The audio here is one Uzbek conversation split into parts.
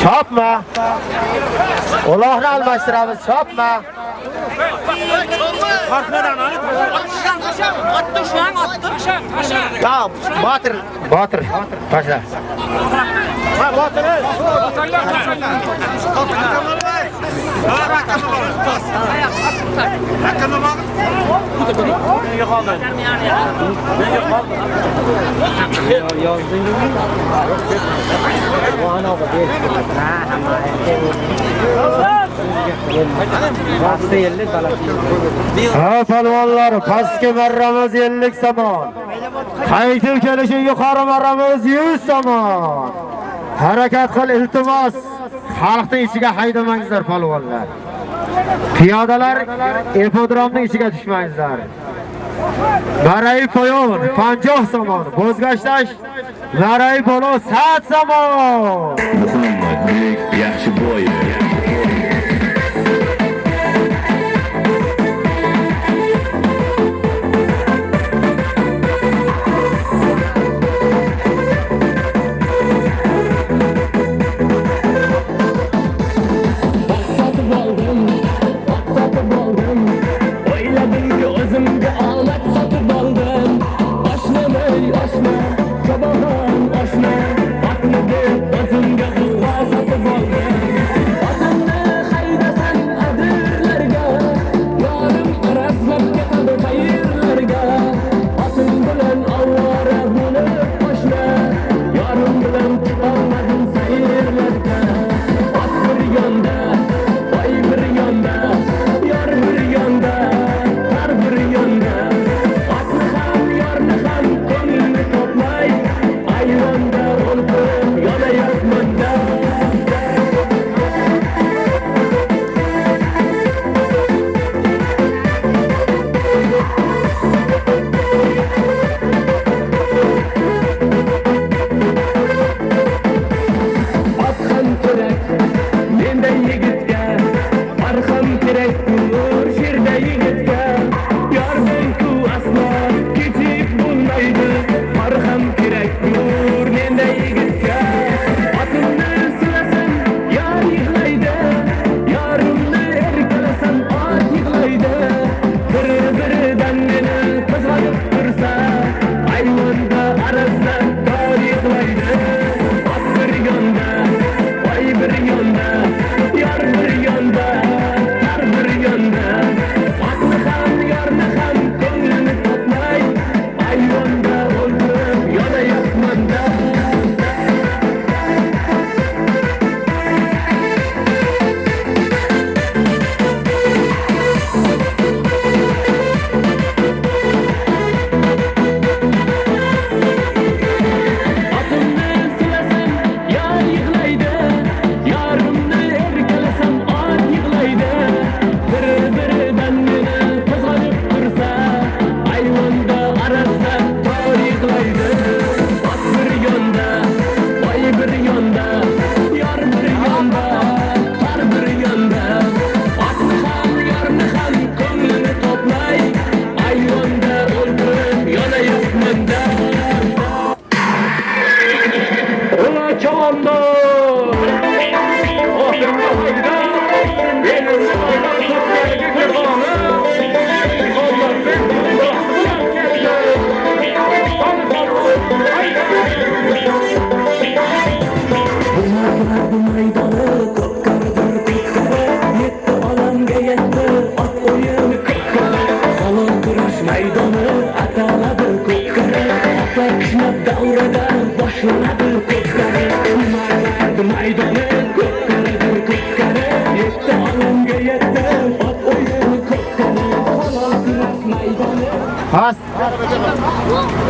Chopma. Ulohni almashtiramiz, chopma. Ya, Botir. Tashla. Ha, Botir. Ha, palvonlar, pastki marramiz 50 somon. Qaytib kelishi yuqori marramiz 100 somon. Harakat qil, iltimos. Xalqning ichiga haydamangizlar palvonlar. Piyodalar ipodromning ichiga tushmangizlar. Maray poyon 50 somon, bo'zgashtash maray polo 100 somon. Muhammadbek Yaxshiboyev.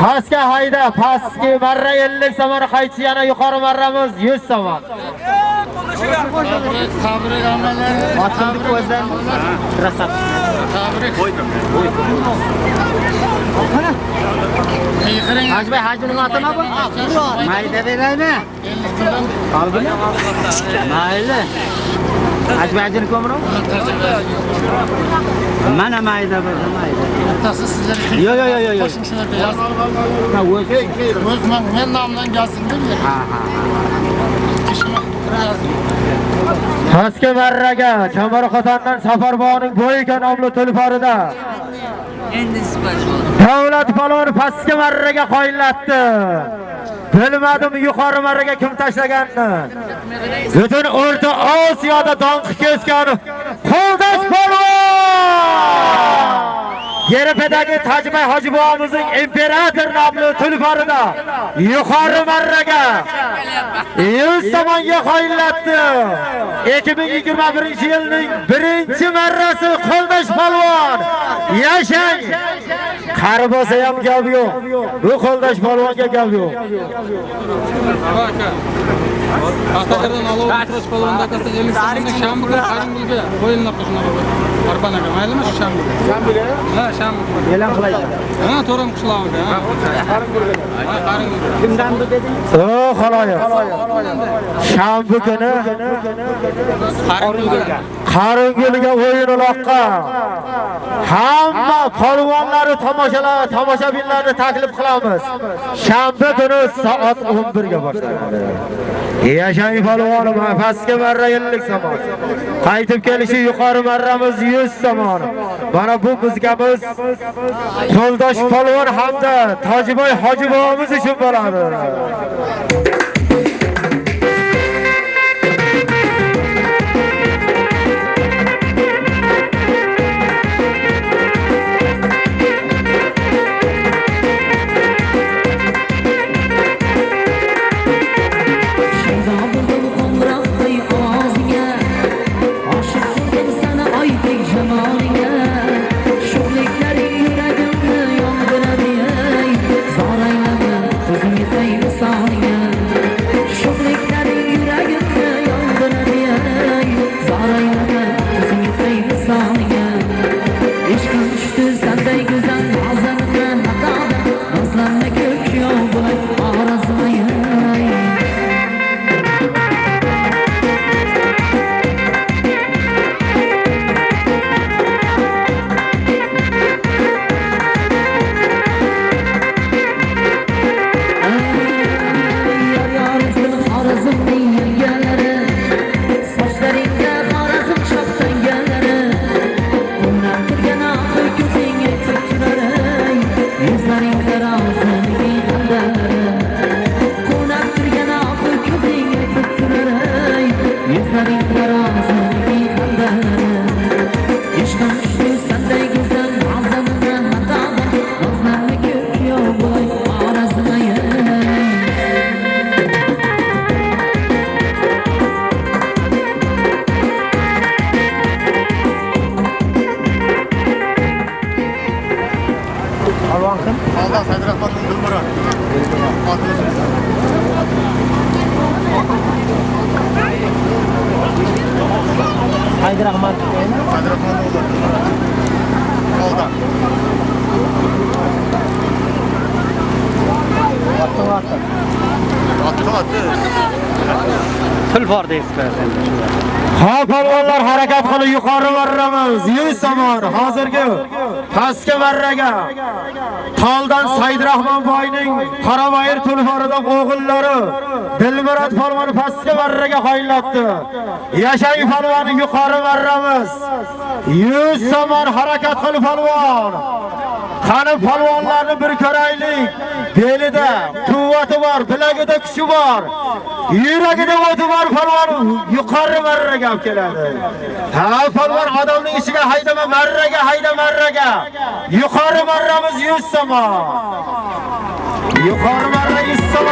Pastga hayda, pastki marra 50 somon, qaychi yana yuqori marramiz 100 somon. Tabrik amallarni. Otimni ko'zdan rasab. Tabrik. Hajbay, hajning oti nima bu? Mayda beraymi? Oldimi? Mayli. Hajbay hajini ko'miro? Mana mayda bo'lsa mayda. O'rtasi sizlarga. Yo'q. Qo'shimchalarga yozing. Ha, o'z men nomdan yozdim. ha. Ishim Pastki marraga Kamarxotandan Safarboning bo'yiga nomli tulparida Endi isbot. Davlat palvon pastki marraga qo'yillatdi. Bilmadim yuqori marraga kim tashlaganini. Butun O'rta Osiyoda donq kesgan Qo'ldosh palvon! Yerepedagi Tajmay Hoji bobomizning imperator nomli tulparida yuqori marraga 100 so'mga qo'yillatdi. 2021-yilning birinchi marrasi Qo'ldosh palvon. Yashang! Qari bo'lsa ham gap yo'q. Bu Qo'ldosh palvonga gap yo'q. Paxtakordan olov o'tirish polvonda akasi 50 so'mni shanbuga qarinbilga qo'yilib qo'shnaga. Arpanaga maylimi shu shanbuga? Shanbuga? Ha, shanbuga. E'lon qilaydi. Ha, To'ram qishlog'iga. Ha, qarinbilga. Ha, qarinbilga. Kimdan bu dedingiz? O, xaloyiq. Shanbu kuni Qaringilga o'yin uloqqa hamma polvonlari tomoshabinlarni taklif qilamiz. Shanba kuni soat 11 ga boshlanadi. Yashang polvonim, pastki marra 50 so'm. Qaytib kelishi yuqori marramiz 100 so'm. Mana bu bizgamiz Qo'ldosh polvon hamda Tojiboy Hoji bobomiz uchun bo'ladi. Tulpor deysiz. Ha, polvonlar harakat qilib yuqori marramiz 100 so'm. Hozirgi pastki marraga Toldan Saydrahmon boyning Qoramoyir tulporidan o'g'illari Dilmurod polvon pastki marraga qo'yillatdi. Yashang polvon yuqori marramiz 100 so'm. Harakat qilib polvon. Qani polvonlarni bir ko'raylik. Belida quvvati bor, bilagida kuchi bor, yuragida o'ti bor polvon yuqori marraga olib keladi. Ha, polvon odamning ishiga haydama, marraga hayda, marraga. Yuqori marramiz 100 so'm. Yuqori marra 100 so'm.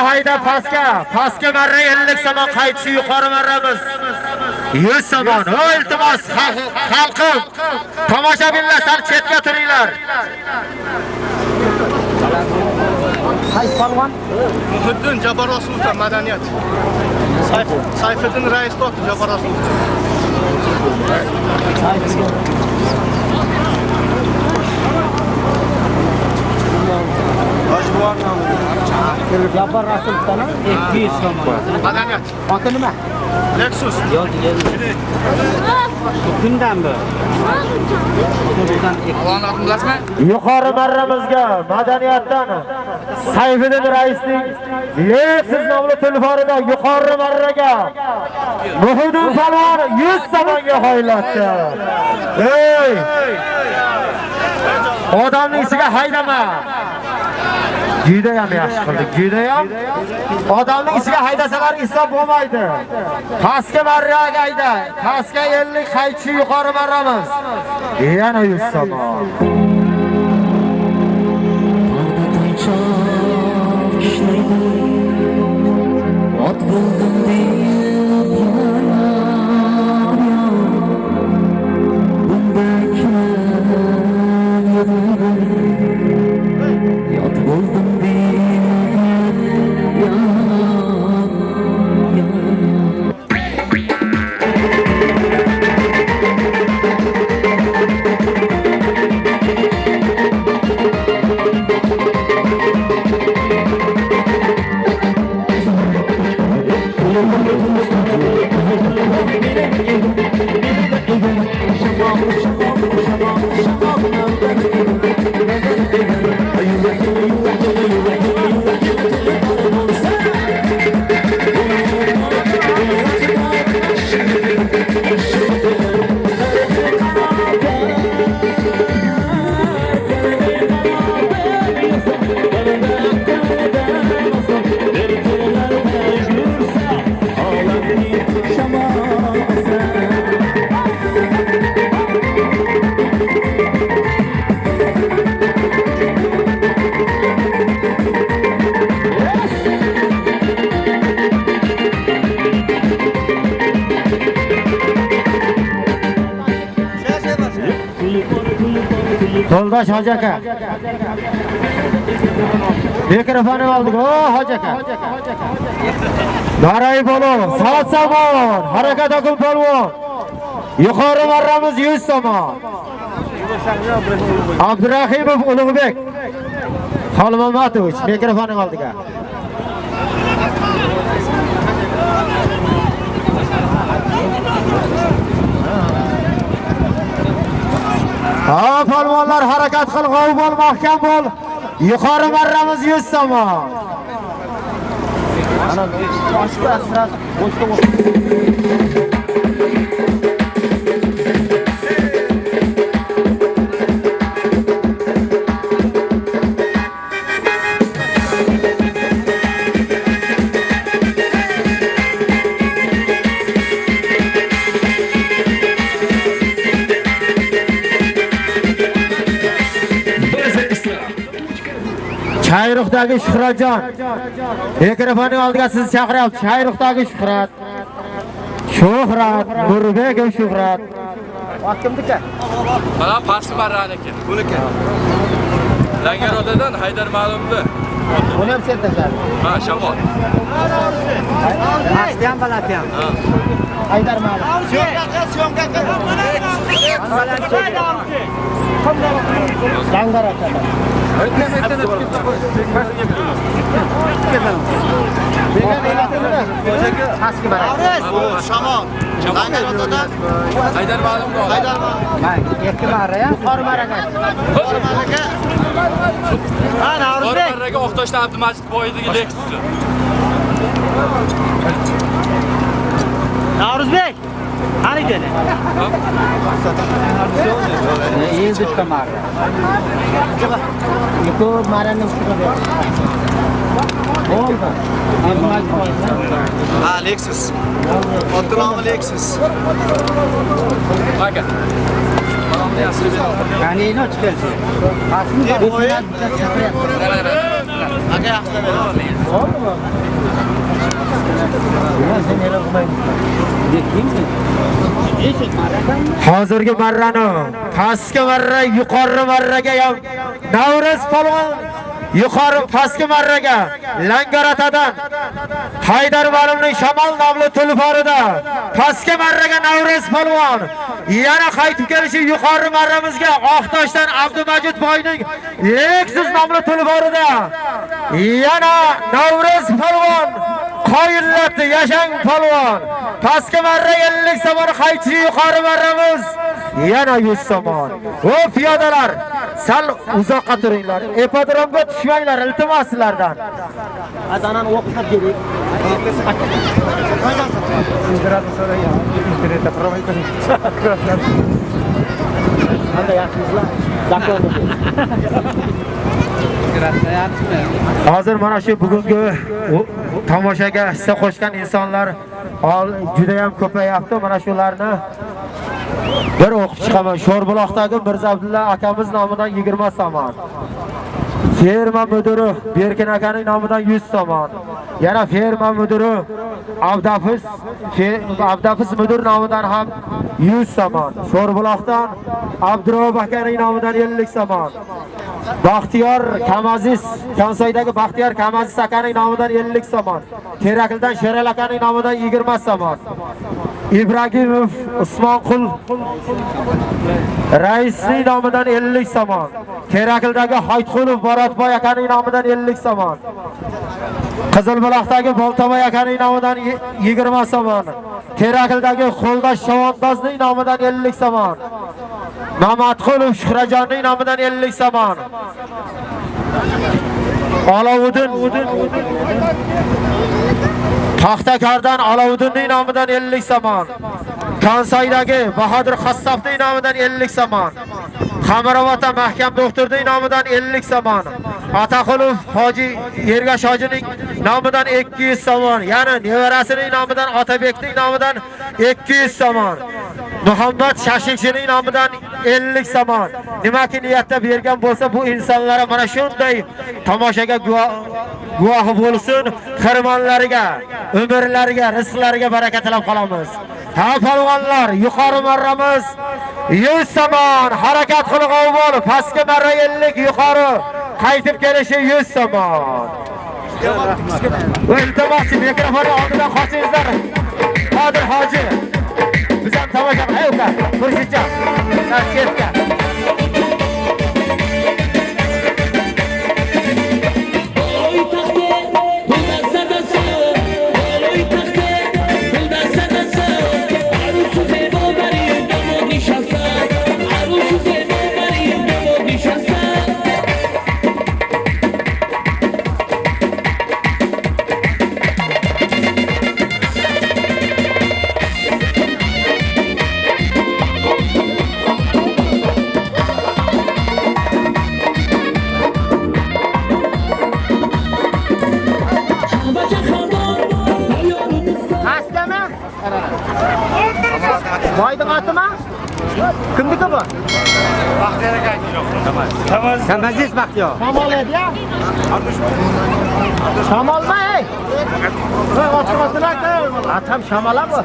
hayda pastga marra 50 somon qaytishi yuqori marramiz 100 somon. Iltimos xalqim, tomoshabinlar sal chetga turinglar. Qaysi polvon? Muhiddin Jabor Rasulovdan madaniyat. Sayfiddin rais tortdi Jabor Rasulov. Jabor Rasulovdan 200 so'm. Madaniyat. Oti nima? Lexus. Kundan bu. Alloh bilasizmi? Yuqori marramizga madaniyatdan Sayfiddin raisning Lexus nomli telefonida yuqori marraga Muhiddin polvon 100 somonga qo'yiladi. Ey! Odamning ichiga haydama. Judayam yaxshi qildik, judayam. Odamning ichiga haydasalar hisob bo'lmaydi. Pastga marraga hayda. Pastga 50 qaytishi yuqori marramiz. Yana 100 somon. Ot bo'ldim deb yot bo'ldim Yoldaş Hoca aka. Mikrofonni oldik. O Hoca aka. Daray bo'lib, sağ somon, harakat oqim polvon. Yuqori marramiz 100 somon. Abdurahimov Ulug'bek. Xolmatovich mikrofonni oldik. Ha polvonlar harakat qil, g'ov bo'l, mahkam bo'l. Yuqori marramiz 100 somon. Ana boshqa asrat boshqa Chayruqdagi Shuhratjon. Mikrofonni oldiga siz chaqiryapti. Chayruqdagi Shuhrat. Nurbekov Shuhrat. Kimniki? Mana pastki marraniki. Buniki. Langarodadan Haydar ma'lumdi. Buni ham sen tashlading. Ha, Shamol. Pastda ham baland ham. Haydar ma'lum. Langaroda. Shamol. Langarodadan Haydar ma'lumdi. Haydar ma'lum. Ikki marra ham qor marraga. Ha, Navruzbek. Qormarraga Oqtoshdan Abdumajid boyidagi Lexus. Navruzbek. Qani dedi? Endi marra. Yuqori marrani ustiga oldu. Ha, Lexus. Otlami Lexus. Aka. Qani ino chiqarsa. Aslida bu Aka yaxshilab beraman. Hozirgi marrani, pastki marra, yuqori marraga ham Navro'z polvon yuqori pastki marraga Langaratadan Haydar Ma'lumning Shamol nomli tulporida pastki marraga Navro'z polvon yana qaytib kelishi yuqori marramizga Oqtoshdan Abdumajid boyning Lexus nomli tulporida yana Navro'z polvon qoyillatdi yashang polvon pastki marra 50 somon qaytishi yuqori marramiz yana 100 somon. O piyodalar sal uzoqqa turinglar. Ipodromga tushmanglar iltimos sizlardan. Azanani o'qisa kerak. Internetda promotsiya qiladi. Yaxshilar. Hozir mana shu bugungi tomoshaga hissa qo'shgan insonlar juda ham ko'payapti. Mana shularni bir o'qib chiqaman. Sho'rbuloqdagi Mirza Abdulla akamiz nomidan 20 somon. Ferma mudiri Berkin akaning nomidan 100 somon. Yana ferma mudiri Abdafiz mudir nomidan ham 100 somon. Sho'rbuloqdan Abdurov akaning nomidan 50 somon. Baxtiyor Kamaziz, Konsoydagi Baxtiyor Kamaziz akaning nomidan 50 somon. Terakildan Sheral akaning nomidan 20 somon. Ibragimov Usmonqul raisning nomidan 50 somon. Terakildagi Haytqulov Boratboy akaning nomidan 50 somon. Qizilbuloqdagi Boltaboy akaning nomidan 20 somon. Terakildagi Qo'ldosh Shavondozning nomidan 50 somon. Mamatqulov Shuhrajonning nomidan 50 somon. Olovuddin Paxtakordan Olovuddinning nomidan 50 somon. Konsoydagi Bahodir Qassobning nomidan 50 somon. Xamirovota Mahkam doktorning nomidan 50 somon. Ataqulov Hoji Ergash hojining nomidan 200 somon. Yana nevarasining nomidan Otabekning nomidan 200 somon. Muhammad Shashikchining nomidan 50 somon. Nimaki niyatda bergan bo'lsa bu insonlar mana shunday tomoshaga guvohi bo'lsin. Xirmonlariga, umrlariga, rizqlariga baraka tilab qolamiz. Ha polvonlar, yuqori marramiz 100 somon, harakat qilib avval pastki marra 50, yuqori qaytib kelishi 100 somon. Iltimos mikrofonni oldidan qochingizlar. Qodir hoji biz ham tomosha qilamiz. Ko'rishcha. Nasibga. Boyding otimi? Kimniki bu? Baxtiyor aka. Tamam. Kamaziz Baxtiyor. Shamol edi-ya. Shamolmi, ey? Voy, otmasizlar. Atam shamola bu.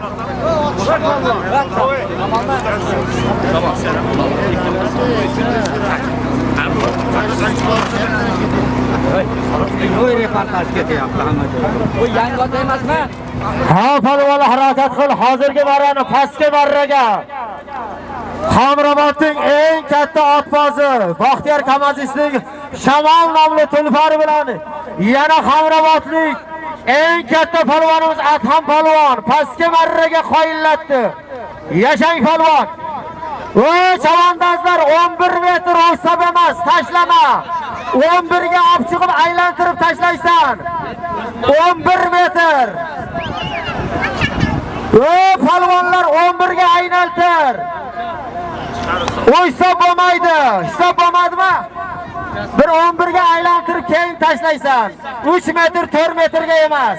Voy, reportaj ketyapti hammaga. Bu yangi ot emasmi? Ha polvonlar harakat qil, hozirgi marrani pastki marraga. Xamrobodning eng katta otbozi Baxtiyor Kamazizning Shamol nomli tulpori bilan yana Xamrobodlik eng katta polvonimiz Adham polvon pastki marraga qoyillatdi. Yashang polvon. Voy chavandozlar 11 metr o'sab emas, tashlama. 11 ga olib chiqib aylantirib tashlaysan. 11 metr. Voy polvonlar 11 ga aylantir. O hisob bo'lmaydi. Hisob bo'lmadimi? Bir 11 ga aylantirib keyin tashlaysan. 3 metr 4 metrga emas.